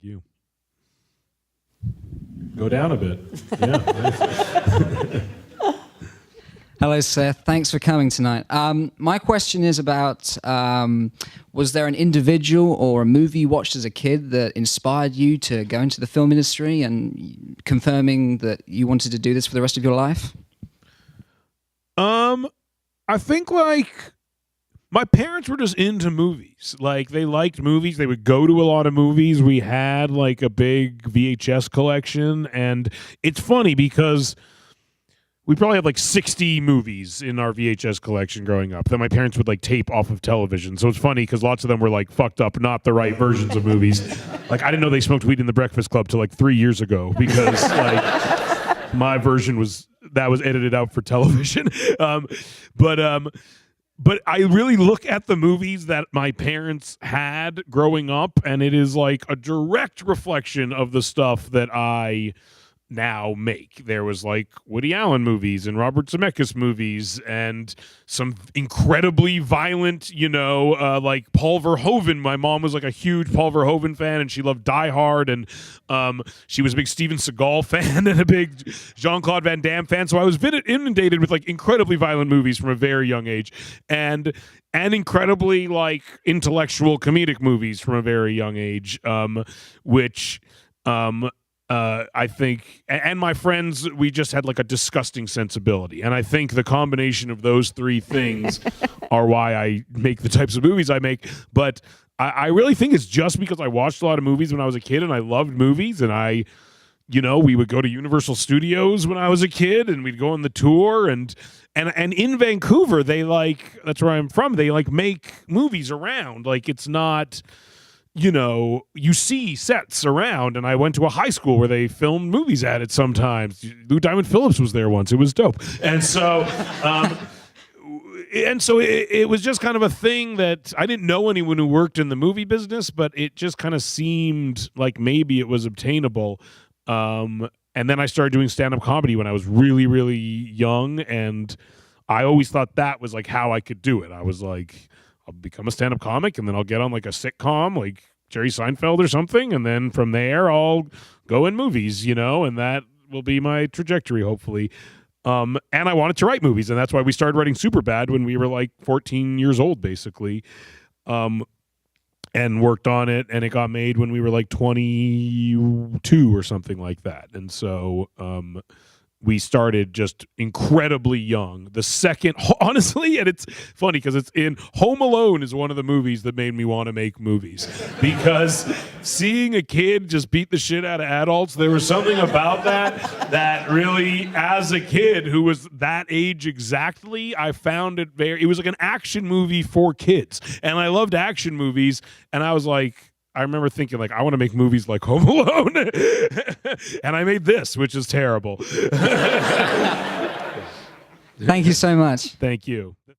you. Go down a bit. Yeah. Nice. Hello, Seth. Thanks for coming tonight. My question is about, was there an individual or a movie you watched as a kid that inspired you to go into the film industry and confirming that you wanted to do this for the rest of your life? I think, like, my parents were just into movies. Like, they liked movies. They would go to a lot of movies. We had, like, a big VHS collection. And it's funny because we probably had like 60 movies in our VHS collection growing up that my parents would like tape off of television. So it's funny because lots of them were like fucked up, not the right versions of movies. Like, I didn't know they smoked weed in the Breakfast Club till like 3 years ago because like my version was edited out for television. But I really look at the movies that my parents had growing up, and it is like a direct reflection of the stuff that I now make. There was like Woody Allen movies and Robert Zemeckis movies and some incredibly violent, like Paul Verhoeven. My mom was like a huge Paul Verhoeven fan, and she loved Die Hard, and she was a big Steven Seagal fan and a big Jean-Claude Van Damme fan. So I was inundated with like incredibly violent movies from a very young age, and incredibly like intellectual comedic movies from a very young age, which I think, and my friends, we just had like a disgusting sensibility. And I think the combination of those three things are why I make the types of movies I make. But I really think it's just because I watched a lot of movies when I was a kid and I loved movies. And we would go to Universal Studios when I was a kid, and we'd go on the tour. And in Vancouver, that's where I'm from, they like make movies around. Like, it's not, you see sets around, and I went to a high school where they filmed movies at it sometimes. Lou Diamond Phillips was there once. It was dope. And so it was just kind of a thing that I didn't know anyone who worked in the movie business, but it just kind of seemed like maybe it was obtainable. And then I started doing stand-up comedy when I was really, really young, and I always thought that was like how I could do it. I was like, I'll become a stand-up comic, and then I'll get on like a sitcom like Jerry Seinfeld or something, and then from there I'll go in movies, and that will be my trajectory, hopefully. And I wanted to write movies, and that's why we started writing Superbad when we were like 14 years old, basically, and worked on it, and it got made when we were like 22 or something like that. And so we started just incredibly young. The second, honestly, and it's funny because it's in Home Alone is one of the movies that made me want to make movies, because seeing a kid just beat the shit out of adults, there was something about that really, as a kid who was that age exactly, I found it it was like an action movie for kids, and I loved action movies, and I was like, I remember thinking, like, I want to make movies like Home Alone. And I made this, which is terrible. Thank you so much. Thank you.